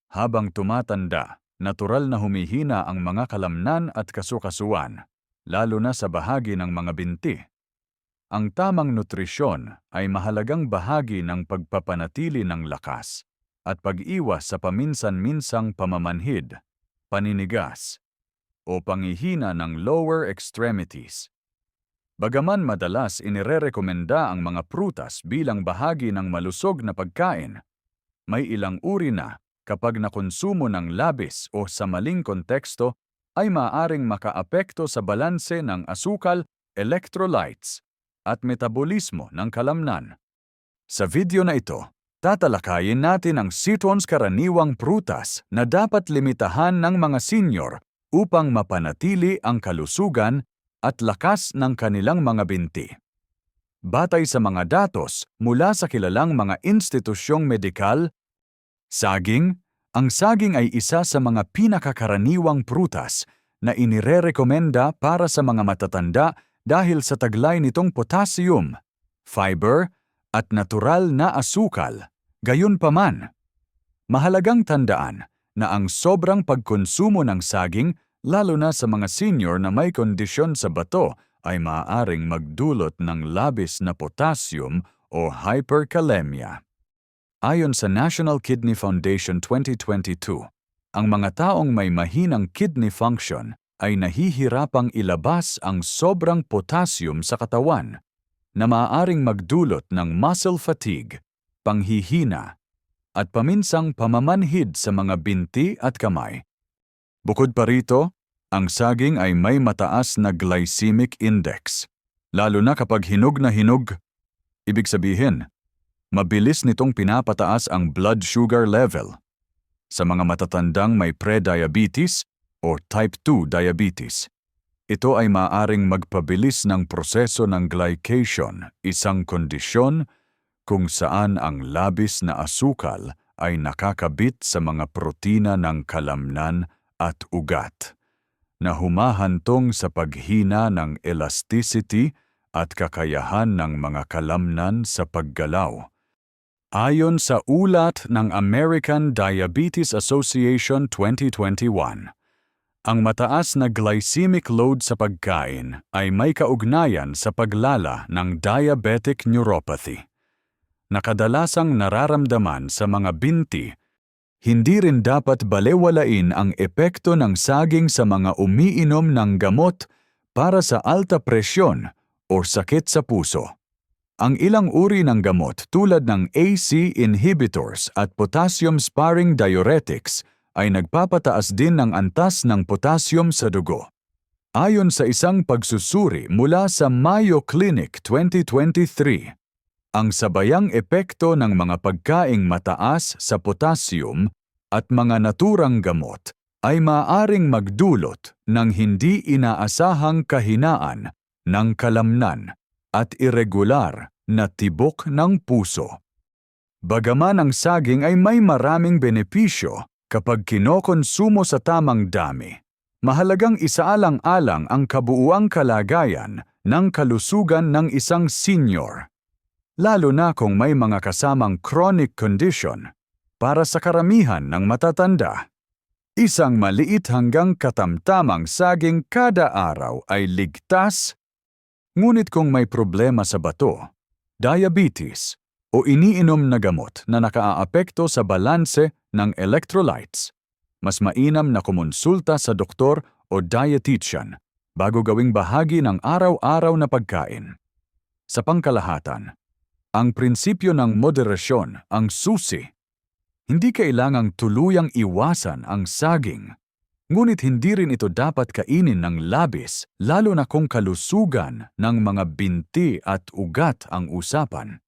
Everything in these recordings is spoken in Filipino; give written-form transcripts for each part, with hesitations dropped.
Habang tumatanda, natural na humihina ang mga kalamnan at kasukasuan, lalo na sa bahagi ng mga binti. Ang tamang nutrisyon ay mahalagang bahagi ng pagpapanatili ng lakas at pag-iwas sa paminsan-minsang pamamanhid, paninigas, o panghihina ng lower extremities. Bagaman madalas inirerekomenda ang mga prutas bilang bahagi ng malusog na pagkain, may ilang uri na, kapag nakonsumo ng labis o sa maling konteksto, ay maaaring makaapekto sa balanse ng asukal, electrolytes, at metabolismo ng kalamnan. Sa video na ito, tatalakayin natin ang sitwans karaniwang prutas na dapat limitahan ng mga senior upang mapanatili ang kalusugan at lakas ng kanilang mga binti. Batay sa mga datos mula sa kilalang mga institusyong medikal, ang saging ay isa sa mga pinakakaraniwang prutas na inirerekomenda para sa mga matatanda dahil sa taglay nitong potassium, fiber, at natural na asukal. Gayunpaman, mahalagang tandaan na ang sobrang pagkonsumo ng saging, lalo na sa mga senior na may kondisyon sa bato, ay maaaring magdulot ng labis na potassium o hyperkalemia. Ayon sa National Kidney Foundation 2022, ang mga taong may mahinang kidney function ay nahihirapang ilabas ang sobrang potassium sa katawan, na maaaring magdulot ng muscle fatigue, panghihina, at paminsang pamamanhid sa mga binti at kamay. Bukod pa rito, ang saging ay may mataas na glycemic index, lalo na kapag hinog na hinog. Ibig sabihin, mabilis nitong pinapataas ang blood sugar level. Sa mga matatandang may pre-diabetes o type 2 diabetes, ito ay maaaring magpabilis ng proseso ng glycation, isang kondisyon kung saan ang labis na asukal ay nakakabit sa mga protina ng kalamnan at ugat, na humahantong sa paghina ng elasticity at kakayahan ng mga kalamnan sa paggalaw. Ayon sa ulat ng American Diabetes Association 2021, ang mataas na glycemic load sa pagkain ay may kaugnayan sa paglala ng diabetic neuropathy, na kadalasang nararamdaman sa mga binti. Hindi rin dapat balewalain ang epekto ng saging sa mga umiinom ng gamot para sa alta presyon o sakit sa puso. Ang ilang uri ng gamot tulad ng ACE inhibitors at potassium-sparing diuretics ay nagpapataas din ng antas ng potassium sa dugo. Ayon sa isang pagsusuri mula sa Mayo Clinic 2023, ang sabayang epekto ng mga pagkaing mataas sa potassium at mga naturang gamot ay maaaring magdulot ng hindi inaasahang kahinaan ng kalamnan at irregular na tibok ng puso. Bagaman ang saging ay may maraming benepisyo kapag kinokonsumo sa tamang dami, mahalagang isaalang-alang ang kabuuang kalagayan ng kalusugan ng isang senior, lalo na kung may mga kasamang chronic condition. Para sa karamihan ng matatanda, isang maliit hanggang katamtamang saging kada araw ay ligtas. Ngunit kung may problema sa bato, diabetes, o iniinom na gamot na nakaaapekto sa balanse ng electrolytes, mas mainam na kumonsulta sa doktor o dietitian bago gawing bahagi ng araw-araw na pagkain. Sa pangkalahatan, ang prinsipyo ng moderasyon ang susi. Hindi kailangang tuluyang iwasan ang saging, ngunit hindi rin ito dapat kainin ng labis, lalo na kung kalusugan ng mga binti at ugat ang usapan.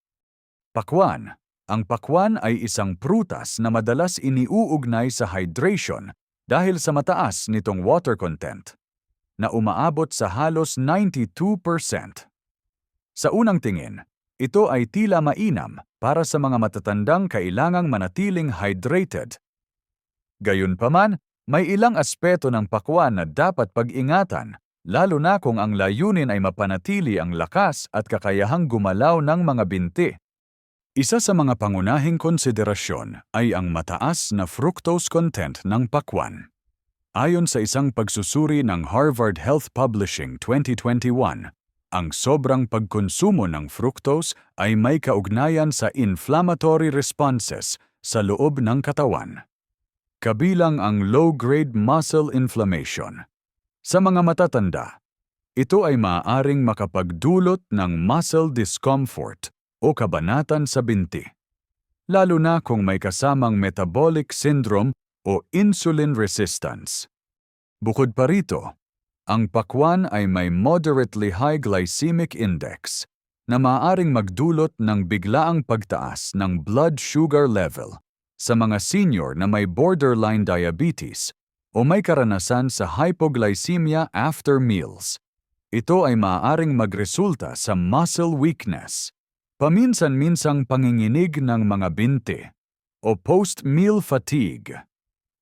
Pakwan. Ang pakwan ay isang prutas na madalas iniuugnay sa hydration dahil sa mataas nitong water content, na umaabot sa halos 92%. Sa unang tingin, ito ay tila mainam para sa mga matatandang kailangang manatiling hydrated. Gayunpaman, may ilang aspeto ng pakwan na dapat pag-ingatan, lalo na kung ang layunin ay mapanatili ang lakas at kakayahang gumalaw ng mga binti. Isa sa mga pangunahing konsiderasyon ay ang mataas na fructose content ng pakwan. Ayon sa isang pagsusuri ng Harvard Health Publishing 2021, ang sobrang pagkonsumo ng fructose ay may kaugnayan sa inflammatory responses sa loob ng katawan. Kabilang ang low-grade muscle inflammation. Sa mga matatanda, ito ay maaaring makapagdulot ng muscle discomfort o kabanatan sa binti, lalo na kung may kasamang metabolic syndrome o insulin resistance. Bukod pa rito, ang pakwan ay may moderately high glycemic index na maaaring magdulot ng biglaang pagtaas ng blood sugar level sa mga senior na may borderline diabetes o may karanasan sa hypoglycemia after meals. Ito ay maaaring magresulta sa muscle weakness, paminsan-minsang panginginig ng mga binti, o post-meal fatigue.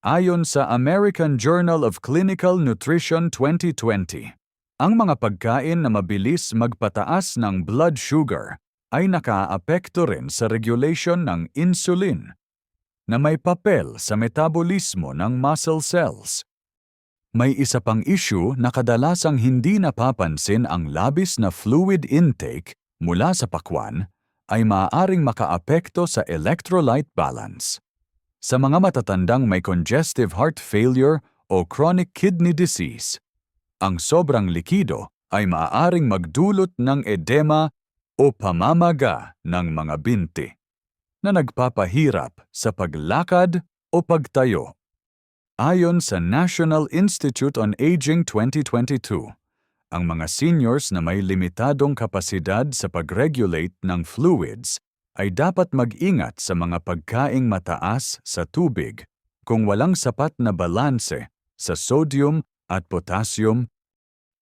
Ayon sa American Journal of Clinical Nutrition 2020, ang mga pagkain na mabilis magpataas ng blood sugar ay nakaapekto rin sa regulation ng insulin, na may papel sa metabolismo ng muscle cells. May isa pang issue na kadalasang hindi napapansin: ang labis na fluid intake mula sa pakwan ay maaaring makaapekto sa electrolyte balance. Sa mga matatandang may congestive heart failure o chronic kidney disease, ang sobrang likido ay maaaring magdulot ng edema o pamamaga ng mga binti na nagpapahirap sa paglakad o pagtayo. Ayon sa National Institute on Aging 2022, ang mga seniors na may limitadong kapasidad sa pag-regulate ng fluids ay dapat mag-ingat sa mga pagkaing mataas sa tubig kung walang sapat na balanse sa sodium at potassium.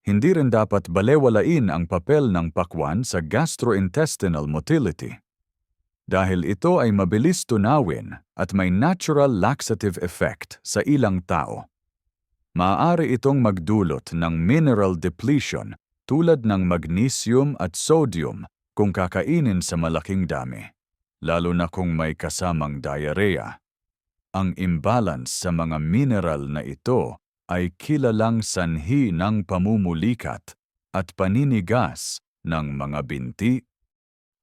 Hindi rin dapat balewalain ang papel ng pakwan sa gastrointestinal motility, dahil ito ay mabilis tunawin at may natural laxative effect sa ilang tao. Maaari itong magdulot ng mineral depletion tulad ng magnesium at sodium kung kakainin sa malaking dami, lalo na kung may kasamang diarrhea. Ang imbalance sa mga mineral na ito ay kilalang sanhi ng pamumulikat at paninigas ng mga binti.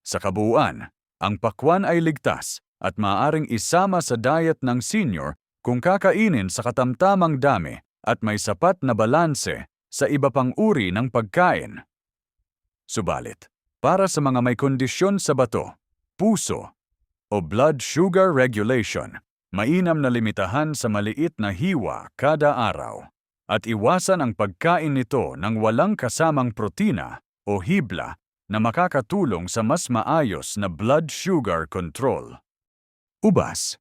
Sa kabuuan, ang pakwan ay ligtas at maaaring isama sa diet ng senior kung kakainin sa katamtamang dami at may sapat na balanse sa iba pang uri ng pagkain. Subalit, para sa mga may kondisyon sa bato, puso, o blood sugar regulation, mainam na limitahan sa maliit na hiwa kada araw at iwasan ang pagkain nito ng walang kasamang protina o hibla na makakatulong sa mas maayos na blood sugar control. Ubas.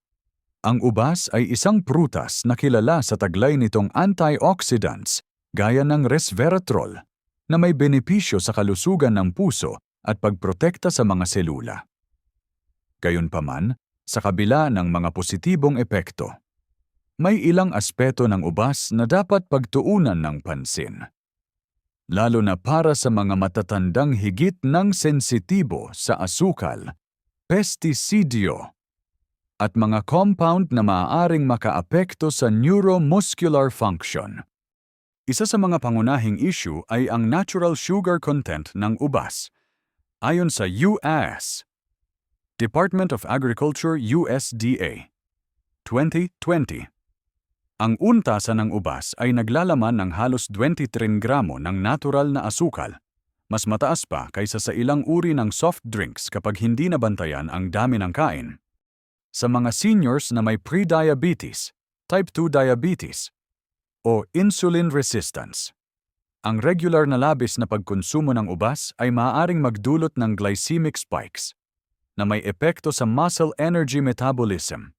Ang ubas ay isang prutas na kilala sa taglay nitong antioxidants gaya ng resveratrol na may benepisyo sa kalusugan ng puso at pagprotekta sa mga selula. Gayunpaman, sa kabila ng mga positibong epekto, may ilang aspeto ng ubas na dapat pagtuunan ng pansin, lalo na para sa mga matatandang higit ng sensitibo sa asukal, pestisidyo, at mga compound na maaaring makaapekto sa neuromuscular function. Isa sa mga pangunahing issue ay ang natural sugar content ng ubas. Ayon sa U.S. Department of Agriculture USDA 2020, ang untasan ng ubas ay naglalaman ng halos 23 gramo ng natural na asukal, mas mataas pa kaysa sa ilang uri ng soft drinks kapag hindi nabantayan ang dami ng kain. Sa mga seniors na may pre-diabetes, type 2 diabetes, o insulin resistance, ang regular na labis na pagkonsumo ng ubas ay maaaring magdulot ng glycemic spikes na may epekto sa muscle energy metabolism.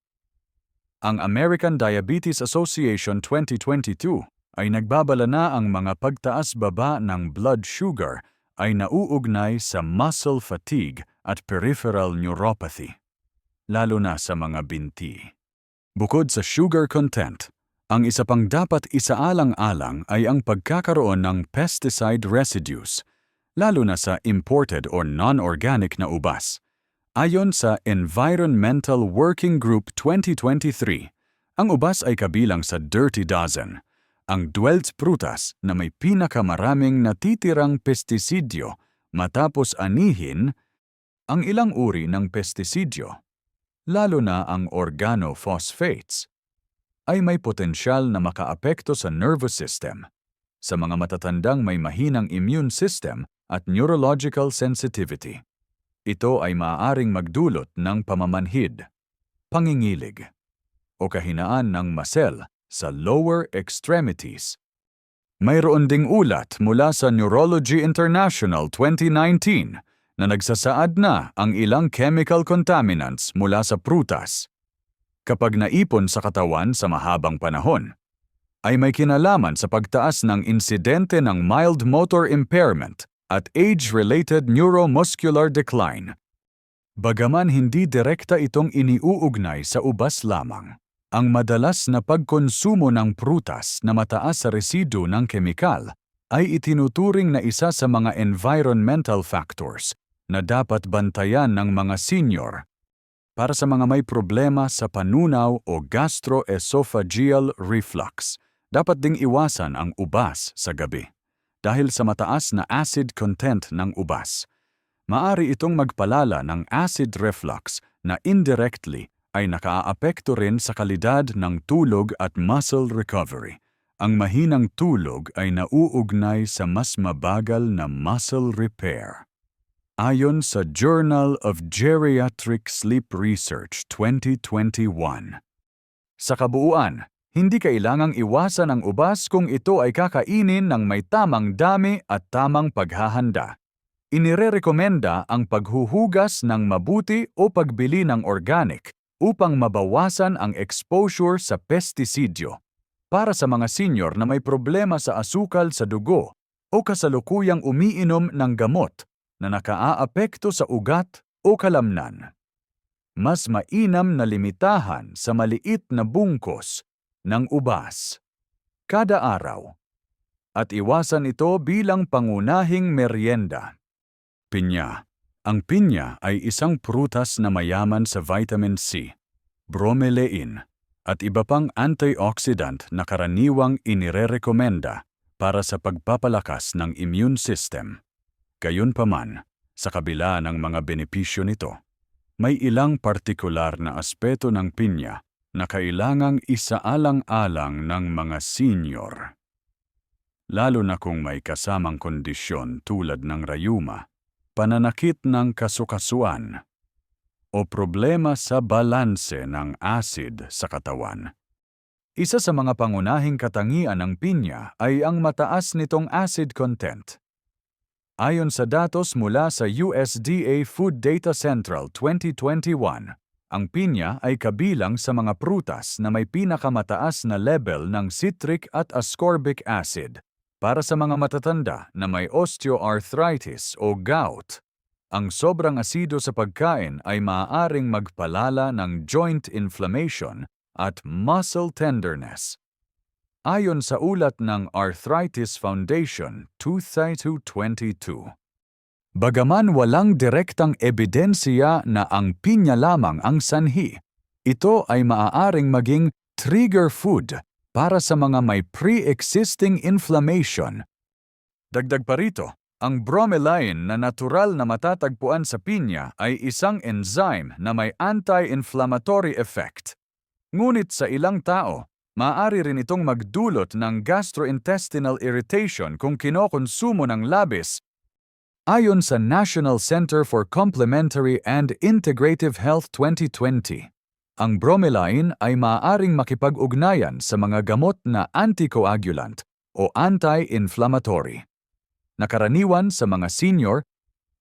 Ang American Diabetes Association 2022 ay nagbabala na ang mga pagtaas-baba ng blood sugar ay nauugnay sa muscle fatigue at peripheral neuropathy, lalo na sa mga binti. Bukod sa sugar content, ang isa pang dapat isaalang-alang ay ang pagkakaroon ng pesticide residues, lalo na sa imported or non-organic na ubas. Ayon sa Environmental Working Group 2023, ang ubas ay kabilang sa Dirty Dozen, ang 12 prutas na may pinakamaraming natitirang pestisidyo matapos anihin ang ilang uri ng pestisidyo, lalo na ang organophosphates, ay may potensyal na makaapekto sa nervous system, sa mga matatandang may mahinang immune system at neurological sensitivity. Ito ay maaaring magdulot ng pamamanhid, pangingilig, o kahinaan ng muscle sa lower extremities. Mayroon ding ulat mula sa Neurology International 2019 na nagsasaad na ang ilang chemical contaminants mula sa prutas, kapag naipon sa katawan sa mahabang panahon, ay may kinalaman sa pagtaas ng insidente ng mild motor impairment at age-related neuromuscular decline. Bagaman hindi direkta itong iniuugnay sa ubas lamang, ang madalas na pagkonsumo ng prutas na mataas sa residu ng kemikal ay itinuturing na isa sa mga environmental factors na dapat bantayan ng mga senior. Para sa mga may problema sa panunaw o gastroesophageal reflux, dapat ding iwasan ang ubas sa gabi. Dahil sa mataas na acid content ng ubas, maaari itong magpalala ng acid reflux na indirectly ay nakaaapekto rin sa kalidad ng tulog at muscle recovery. Ang mahinang tulog ay nauugnay sa mas mabagal na muscle repair. Ayon sa Journal of Geriatric Sleep Research 2021. Sa kabuuan, hindi kailangang iwasan ang ubas kung ito ay kakainin ng may tamang dami at tamang paghahanda. Inirerekomenda ang paghuhugas ng mabuti o pagbili ng organic upang mabawasan ang exposure sa pestisidyo. Para sa mga senior na may problema sa asukal sa dugo o kasalukuyang umiinom ng gamot na nakaaapekto sa ugat o kalamnan, mas mainam na limitahan sa maliit na bungkos ng ubas kada araw at iwasan ito bilang pangunahing merienda. Pinya. Ang pinya ay isang prutas na mayaman sa vitamin C, bromelain, at iba pang antioxidant na karaniwang inirerekomenda para sa pagpapalakas ng immune system. Gayunpaman, sa kabila ng mga benepisyo nito, may ilang partikular na aspeto ng pinya na kailangang isaalang-alang ng mga senior. Lalo na kung may kasamang kondisyon tulad ng rayuma, pananakit ng kasukasuan, o problema sa balanse ng acid sa katawan. Isa sa mga pangunahing katangian ng pinya ay ang mataas nitong acid content. Ayon sa datos mula sa USDA Food Data Central 2021, ang pinya ay kabilang sa mga prutas na may pinakamataas na level ng citric at ascorbic acid. Para sa mga matatanda na may osteoarthritis o gout, ang sobrang asido sa pagkain ay maaaring magpalala ng joint inflammation at muscle tenderness. Ayon sa ulat ng Arthritis Foundation 2022. Bagaman walang direktang ebidensya na ang pinya lamang ang sanhi, ito ay maaaring maging trigger food para sa mga may pre-existing inflammation. Dagdag pa rito, ang bromelain na natural na matatagpuan sa pinya ay isang enzyme na may anti-inflammatory effect. Ngunit sa ilang tao, maaari rin itong magdulot ng gastrointestinal irritation kung kinokonsumo ng labis. Ayon sa National Center for Complementary and Integrative Health 2020, ang bromelain ay maaaring makipag-ugnayan sa mga gamot na anticoagulant o anti-inflammatory, na karaniwan sa mga senior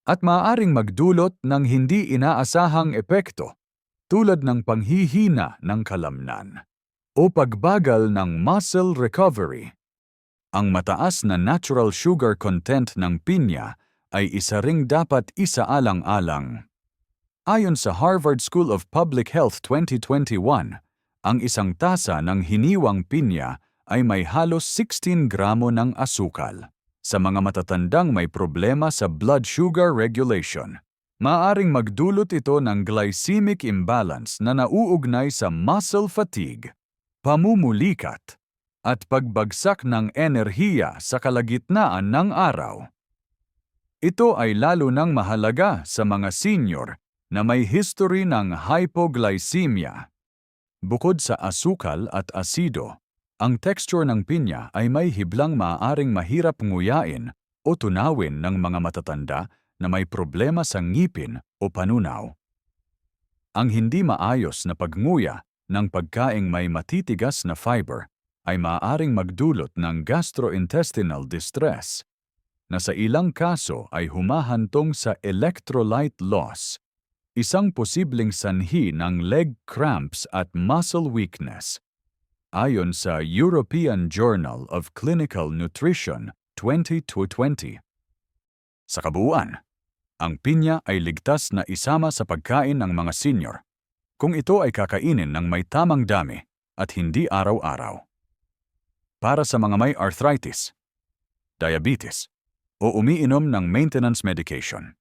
at maaaring magdulot ng hindi inaasahang epekto tulad ng panghihina ng kalamnan o pagbagal ng muscle recovery. Ang mataas na natural sugar content ng pinya ay isa ring dapat isaalang-alang. Ayon sa Harvard School of Public Health 2021, ang isang tasa ng hiniwang pinya ay may halos 16 gramo ng asukal. Sa mga matatandang may problema sa blood sugar regulation, Maaaring magdulot ito ng glycemic imbalance na nauugnay sa muscle fatigue, pamumulikat, at pagbagsak ng enerhiya sa kalagitnaan ng araw. Ito ay lalo nang mahalaga sa mga senior na may history ng hypoglycemia. Bukod sa asukal at asido, ang texture ng pinya ay may hiblang maaaring mahirap nguyain o tunawin ng mga matatanda na may problema sa ngipin o panunaw. Ang hindi maayos na pagnguya ng pagkaing may matitigas na fiber ay maaaring magdulot ng gastrointestinal distress, na sa ilang kaso ay humahantong sa electrolyte loss, isang posibleng sanhi ng leg cramps at muscle weakness. Ayon sa European Journal of Clinical Nutrition 2020. Sa kabuuan, ang pinya ay ligtas na isama sa pagkain ng mga senior kung ito ay kakainin ng may tamang dami at hindi araw-araw. Para sa mga may arthritis, diabetes, o umiinom ng maintenance medication,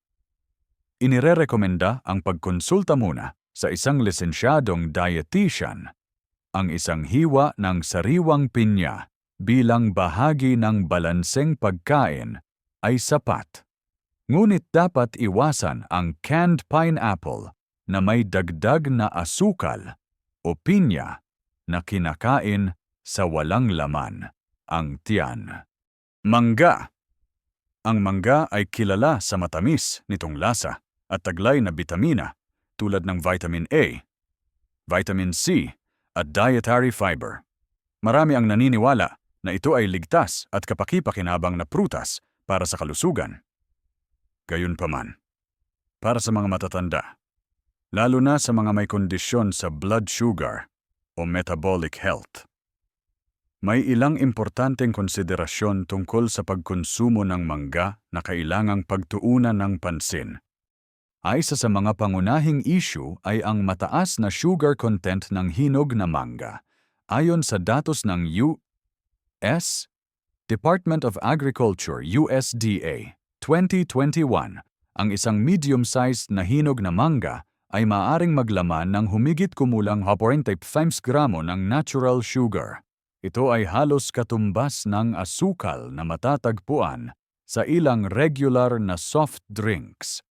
inirerekomenda ang pagkonsulta muna sa isang lisensyadong dietitian. Ang isang hiwa ng sariwang pinya bilang bahagi ng balanseng pagkain ay sapat. Ngunit dapat iwasan ang canned pineapple na may dagdag na asukal o pinya na kinakain sa walang laman ang tiyan. Mangga. Ang mangga ay kilala sa matamis nitong lasa at taglay na bitamina tulad ng vitamin A, vitamin C, at dietary fiber. Marami ang naniniwala na ito ay ligtas at kapaki-pakinabang na prutas para sa kalusugan. Gayunpaman, para sa mga matatanda, lalo na sa mga may kondisyon sa blood sugar o metabolic health, may ilang importanteng konsiderasyon tungkol sa pagkonsumo ng mangga na kailangang pagtuunan ng pansin. Isa sa mga pangunahing issue ay ang mataas na sugar content ng hinog na mangga. Ayon sa datos ng U.S. Department of Agriculture USDA 2021, ang isang medium-sized na hinog na mangga ay maaaring maglaman ng humigit kumulang 45 gramo ng natural sugar. Ito ay halos katumbas ng asukal na matatagpuan sa ilang regular na soft drinks.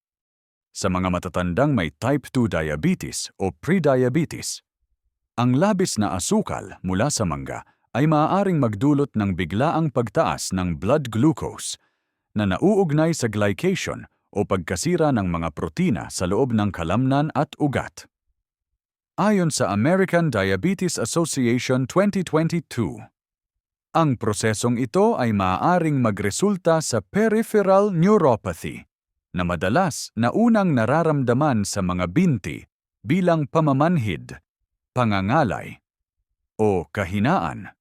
Sa mga matatandang may type 2 diabetes o prediabetes, ang labis na asukal mula sa mangga ay maaaring magdulot ng biglaang pagtaas ng blood glucose na nauugnay sa glycation o pagkasira ng mga protina sa loob ng kalamnan at ugat. Ayon sa American Diabetes Association 2022, ang prosesong ito ay maaaring magresulta sa peripheral neuropathy, na madalas na unang nararamdaman sa mga binti bilang pamamanhid, pangangalay, o kahinaan.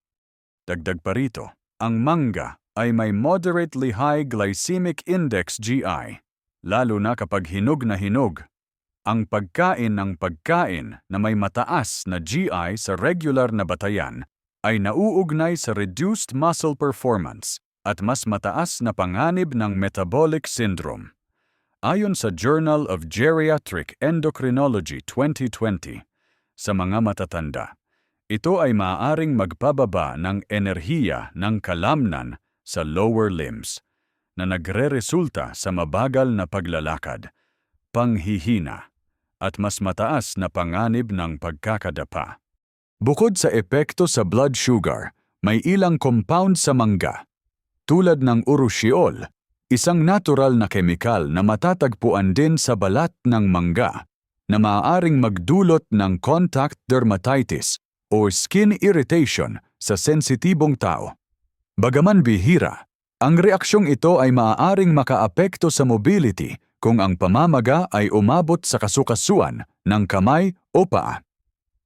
Dagdag pa rito, ang mangga ay may moderately high glycemic index GI, lalo na kapag hinog na hinog. Ang pagkain ng pagkain na may mataas na GI sa regular na batayan ay nauugnay sa reduced muscle performance at mas mataas na panganib ng metabolic syndrome. Ayon sa Journal of Geriatric Endocrinology 2020, sa mga matatanda, ito ay maaaring magpababa ng enerhiya ng kalamnan sa lower limbs na nagreresulta sa mabagal na paglalakad, panghihina, at mas mataas na panganib ng pagkakadapa. Bukod sa epekto sa blood sugar, may ilang compound sa mangga, tulad ng urushiol, isang natural na kemikal na matatagpuan din sa balat ng mangga, na maaaring magdulot ng contact dermatitis o skin irritation sa sensitibong tao. Bagaman bihira, ang reaksyong ito ay maaaring makaapekto sa mobility kung ang pamamaga ay umabot sa kasukasuan ng kamay o paa.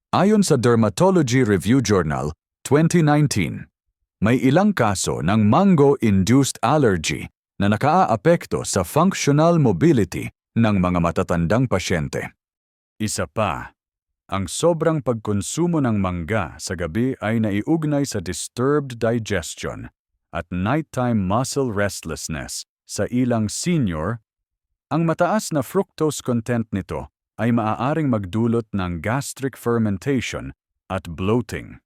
Ayon sa Dermatology Review Journal 2019, may ilang kaso ng mango-induced allergy na nakaaapekto sa functional mobility ng mga matatandang pasyente. Isa pa, ang sobrang pagkonsumo ng mangga sa gabi ay naiugnay sa disturbed digestion at nighttime muscle restlessness sa ilang senior. Ang mataas na fructose content nito ay maaaring magdulot ng gastric fermentation at bloating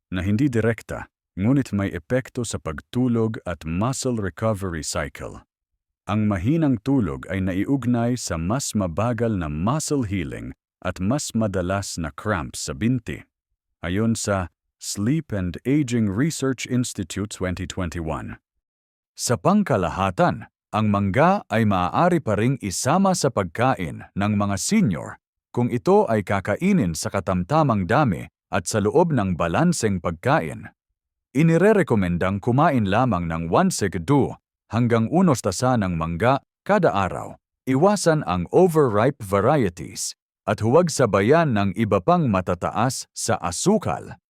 na hindi direkta, ngunit may epekto sa pagtulog at muscle recovery cycle. Ang mahinang tulog ay naiugnay sa mas mabagal na muscle healing at mas madalas na cramps sa binti, ayon sa Sleep and Aging Research Institute 2021. Sa pangkalahatan, ang mangga ay maaari pa ring isama sa pagkain ng mga senior kung ito ay kakainin sa katamtamang dami at sa loob ng balanseng pagkain. Inirerekomendang kumain lamang ng 1/2 hanggang 1 tasa ng mangga kada araw. Iwasan ang overripe varieties at huwag sabayan ng iba pang matataas sa asukal.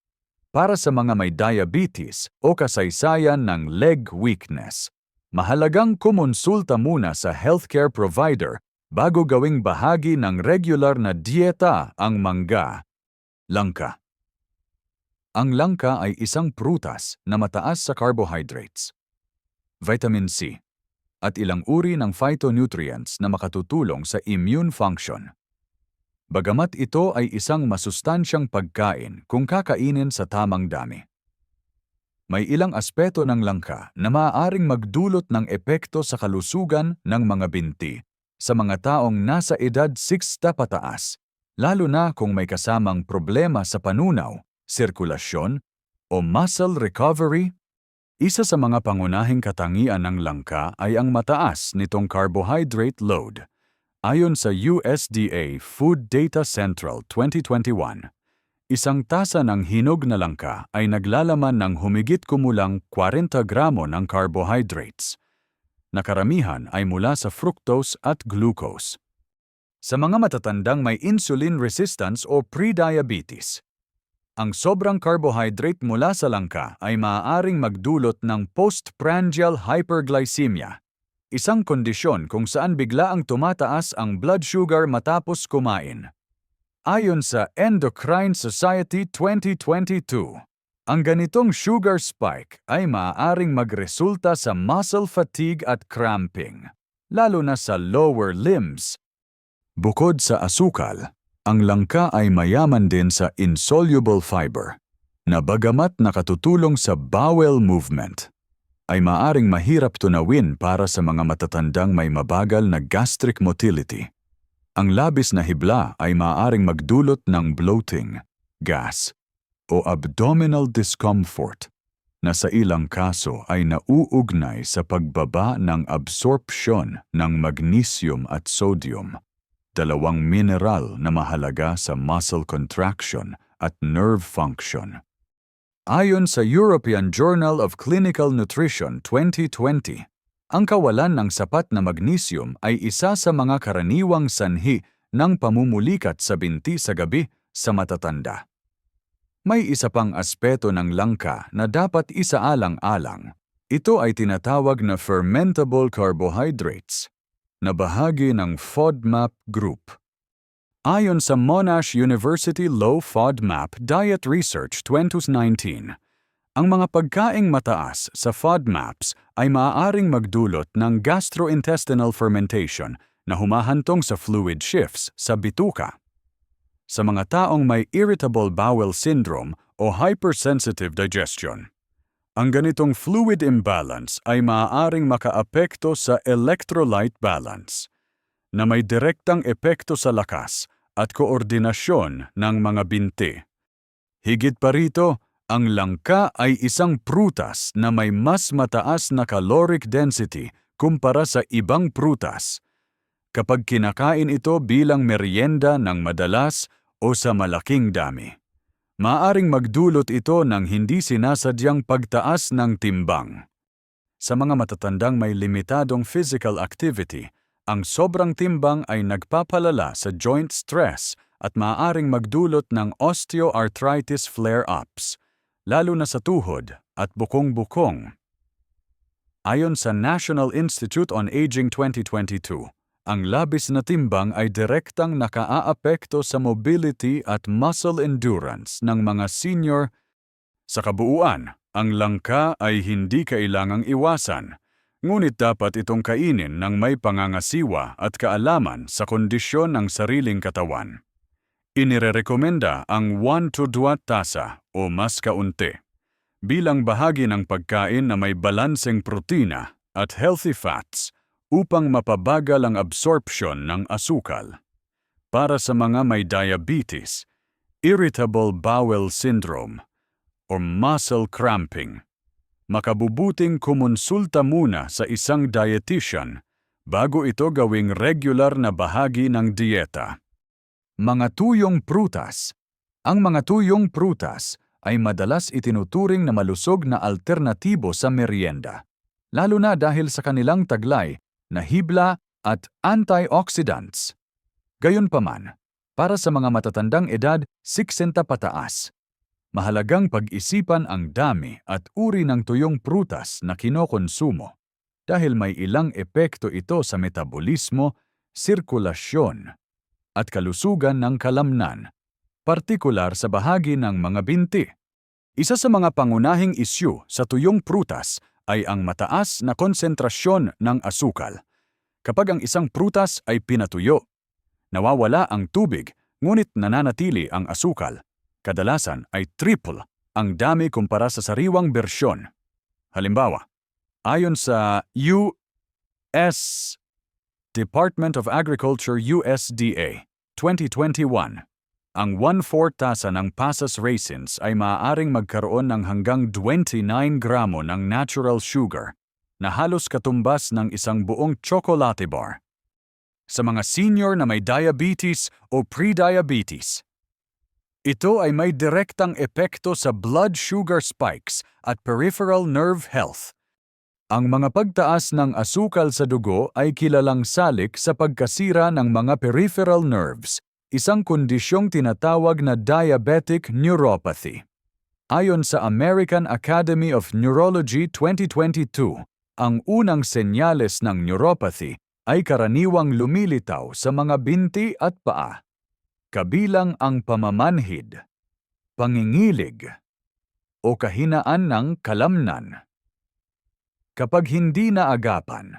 Para sa mga may diabetes o kasaysayan ng leg weakness, mahalagang kumonsulta muna sa healthcare provider bago gawing bahagi ng regular na dieta ang mangga. Langka. Ang langka ay isang prutas na mataas sa carbohydrates, vitamin C, at ilang uri ng phytonutrients na makatutulong sa immune function. Bagamat ito ay isang masustansyang pagkain kung kakainin sa tamang dami, may ilang aspeto ng langka na maaaring magdulot ng epekto sa kalusugan ng mga binti sa mga taong nasa edad 60 pataas, lalo na kung may kasamang problema sa panunaw, sirkulasyon, o muscle recovery. Isa sa mga pangunahing katangian ng langka ay ang mataas nitong carbohydrate load. Ayon sa USDA Food Data Central 2021, isang tasa ng hinog na langka ay naglalaman ng humigit kumulang 40 gramo ng carbohydrates, na karamihan ay mula sa fructose at glucose. Sa mga matatandang may insulin resistance o pre-diabetes, ang sobrang carbohydrate mula sa langka ay maaaring magdulot ng postprandial hyperglycemia, isang kondisyon kung saan biglaang tumataas ang blood sugar matapos kumain. Ayon sa Endocrine Society 2022, ang ganitong sugar spike ay maaaring magresulta sa muscle fatigue at cramping, lalo na sa lower limbs. Bukod sa asukal, ang langka ay mayaman din sa insoluble fiber, na bagamat nakatutulong sa bowel movement, ay maaring mahirap tunawin para sa mga matatandang may mabagal na gastric motility. Ang labis na hibla ay maaaring magdulot ng bloating, gas, o abdominal discomfort, na sa ilang kaso ay nauugnay sa pagbaba ng absorpsyon ng magnesium at sodium, dalawang mineral na mahalaga sa muscle contraction at nerve function. Ayon sa European Journal of Clinical Nutrition 2020, ang kawalan ng sapat na magnesium ay isa sa mga karaniwang sanhi ng pamumulikat sa binti sa gabi sa matatanda. May isa pang aspeto ng langka na dapat isaalang-alang. Ito ay tinatawag na fermentable carbohydrates, na bahagi ng FODMAP group. Ayon sa Monash University Low FODMAP Diet Research 2019, ang mga pagkaing mataas sa FODMAPs ay maaaring magdulot ng gastrointestinal fermentation na humahantong sa fluid shifts sa bituka. Sa mga taong may irritable bowel syndrome o hypersensitive digestion, ang ganitong fluid imbalance ay maaaring makaapekto sa electrolyte balance, na may direktang epekto sa lakas at koordinasyon ng mga binti. Higit pa rito, ang langka ay isang prutas na may mas mataas na caloric density kumpara sa ibang prutas. Kapag kinakain ito bilang merienda ng madalas o sa malaking dami, maaaring magdulot ito ng hindi sinasadyang pagtaas ng timbang. Sa mga matatandang may limitadong physical activity, ang sobrang timbang ay nagpapalala sa joint stress at maaaring magdulot ng osteoarthritis flare-ups, lalo na sa tuhod at bukong-bukong. Ayon sa National Institute on Aging 2022, ang labis na timbang ay direktang nakaaapekto sa mobility at muscle endurance ng mga senior. Sa kabuuan, ang langka ay hindi kailangang iwasan, Ngunit dapat itong kainin ng may pangangasiwa at kaalaman sa kondisyon ng sariling katawan. Inirerekomenda ang 1 to 2 tasa o mas kaunti bilang bahagi ng pagkain na may balanseng protina at healthy fats upang mapabagal ang absorption ng asukal. Para sa mga may diabetes, irritable bowel syndrome o muscle cramping, makabubuting kumonsulta muna sa isang dietitian bago ito gawing regular na bahagi ng dieta. Mga tuyong prutas. Ang mga tuyong prutas ay madalas itinuturing na malusog na alternatibo sa merienda, lalo na dahil sa kanilang taglay na hibla at antioxidants. Gayunpaman, para sa mga matatandang edad 60 pataas, mahalagang pag-isipan ang dami at uri ng tuyong prutas na kinokonsumo dahil may ilang epekto ito sa metabolismo, sirkulasyon, at kalusugan ng kalamnan, partikular sa bahagi ng mga binti. Isa sa mga pangunahing isyu sa tuyong prutas ay ang mataas na konsentrasyon ng asukal. Kapag ang isang prutas ay pinatuyo, nawawala ang tubig ngunit nananatili ang asukal. Kadalasan ay triple ang dami kumpara sa sariwang bersyon. Halimbawa, ayon sa U.S. Department of Agriculture USDA 2021, ang 1/4 tasa ng pasas raisins ay maaaring magkaroon ng hanggang 29 gramo ng natural sugar na halos katumbas ng isang buong chocolate bar. Sa mga senior na may diabetes o pre-diabetes, ito ay may direktang epekto sa blood sugar spikes at peripheral nerve health. Ang mga pagtaas ng asukal sa dugo ay kilalang salik sa pagkasira ng mga peripheral nerves, isang kondisyong tinatawag na diabetic neuropathy. Ayon sa American Academy of Neurology 2022, ang unang senyales ng neuropathy ay karaniwang lumilitaw sa mga binti at paa, kabilang ang pamamanhid, pangingilig, o kahinaan ng kalamnan. Kapag hindi naagapan,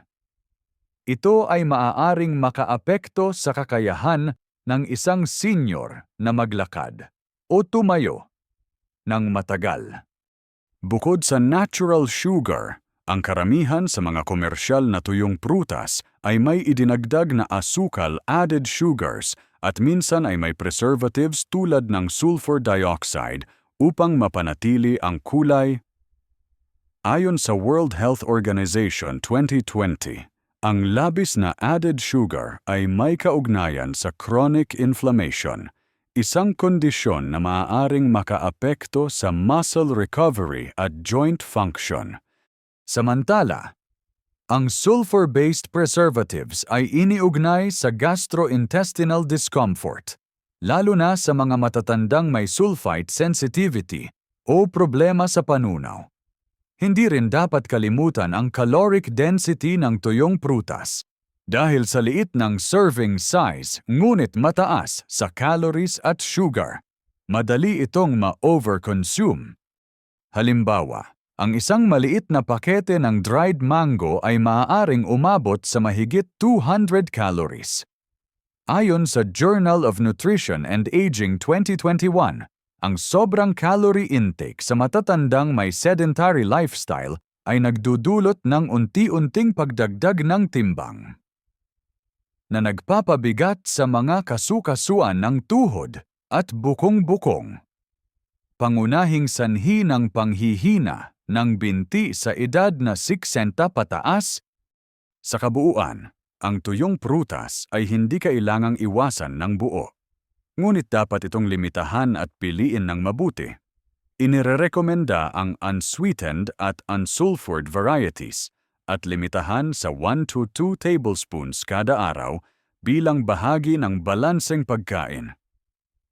ito ay maaaring makaapekto sa kakayahan ng isang senior na maglakad o tumayo ng matagal. Bukod sa natural sugar, ang karamihan sa mga komersyal na tuyong prutas ay may idinagdag na asukal added sugars at minsan ay may preservatives tulad ng sulfur dioxide upang mapanatili ang kulay. Ayon sa World Health Organization 2020, ang labis na added sugar ay may kaugnayan sa chronic inflammation, isang kondisyon na maaaring makaapekto sa muscle recovery at joint function. Samantala, ang sulfur-based preservatives ay iniugnay sa gastrointestinal discomfort, lalo na sa mga matatandang may sulfite sensitivity o problema sa panunaw. Hindi rin dapat kalimutan ang caloric density ng tuyong prutas dahil sa liit ng serving size ngunit mataas sa calories at sugar. Madali itong ma-overconsume. Halimbawa, ang isang maliit na pakete ng dried mango ay maaaring umabot sa mahigit 200 calories. Ayon sa Journal of Nutrition and Aging 2021, ang sobrang calorie intake sa matatandang may sedentary lifestyle ay nagdudulot ng unti-unting pagdagdag ng timbang na nagpapabigat sa mga kasukasuan ng tuhod at bukong-bukong. Pangunahing sanhi ng panghihina ng binti sa edad na 60 pataas. Sa kabuuan, ang tuyong prutas ay hindi kailangang iwasan ng buo. Ngunit dapat itong limitahan at piliin ng mabuti. Inirerekomenda ang unsweetened at unsulfured varieties at limitahan sa 1 to 2 tablespoons kada araw bilang bahagi ng balanseng pagkain.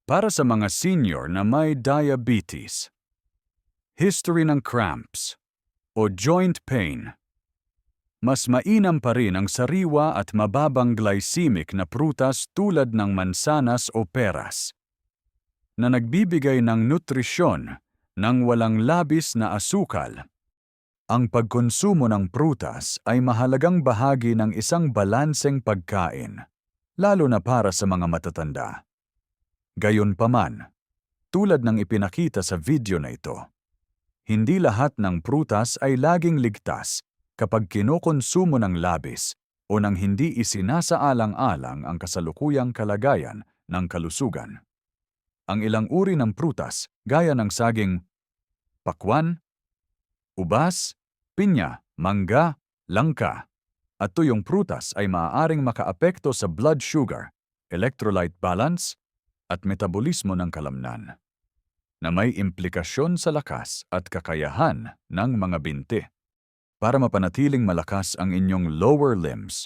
Para sa mga senior na may diabetes, history ng cramps o joint pain, mas mainam pa rin ang sariwa at mababang glycemic na prutas tulad ng mansanas o peras, na nagbibigay ng nutrisyon ng walang labis na asukal. Ang pagkonsumo ng prutas ay mahalagang bahagi ng isang balanseng pagkain, lalo na para sa mga matatanda. Gayunpaman, tulad ng ipinakita sa video na ito, hindi lahat ng prutas ay laging ligtas kapag kinukonsumo ng labis o nang hindi isinasaalang-alang ang kasalukuyang kalagayan ng kalusugan. Ang ilang uri ng prutas, gaya ng saging, pakwan, ubas, pinya, mangga, langka, at tuyong prutas ay maaaring makaapekto sa blood sugar, electrolyte balance, at metabolismo ng kalamnan, na may implikasyon sa lakas at kakayahan ng mga binti. Para mapanatiling malakas ang inyong lower limbs,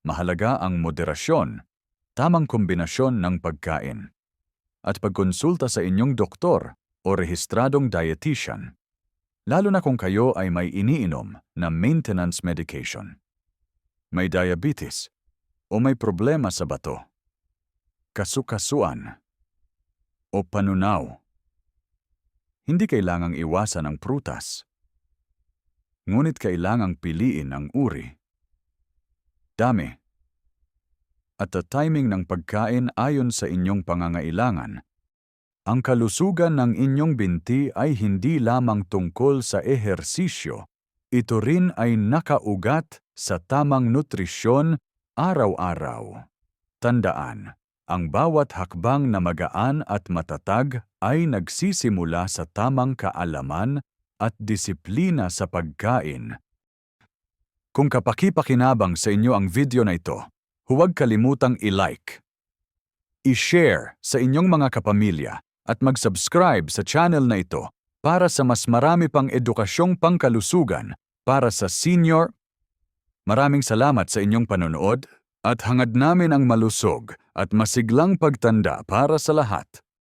mahalaga ang moderasyon, tamang kombinasyon ng pagkain, at pagkonsulta sa inyong doktor o rehistradong dietitian, lalo na kung kayo ay may iniinom na maintenance medication, may diabetes, o may problema sa bato, kasukasuan, o panunaw. Hindi kailangang iwasan ang prutas, ngunit kailangang piliin ang uri, dami, at timing ng pagkain ayon sa inyong pangangailangan. Ang kalusugan ng inyong binti ay hindi lamang tungkol sa ehersisyo, ito rin ay nakaugat sa tamang nutrisyon araw-araw. Tandaan, ang bawat hakbang na magaan at matatag ay nagsisimula sa tamang kaalaman at disiplina sa pagkain. Kung kapaki-pakinabang sa inyo ang video na ito, huwag kalimutang i-like, i-share sa inyong mga kapamilya at mag-subscribe sa channel na ito para sa mas marami pang edukasyong pangkalusugan para sa senior. Maraming salamat sa inyong panonood at hangad namin ang malusog at masiglang pagtanda para sa lahat.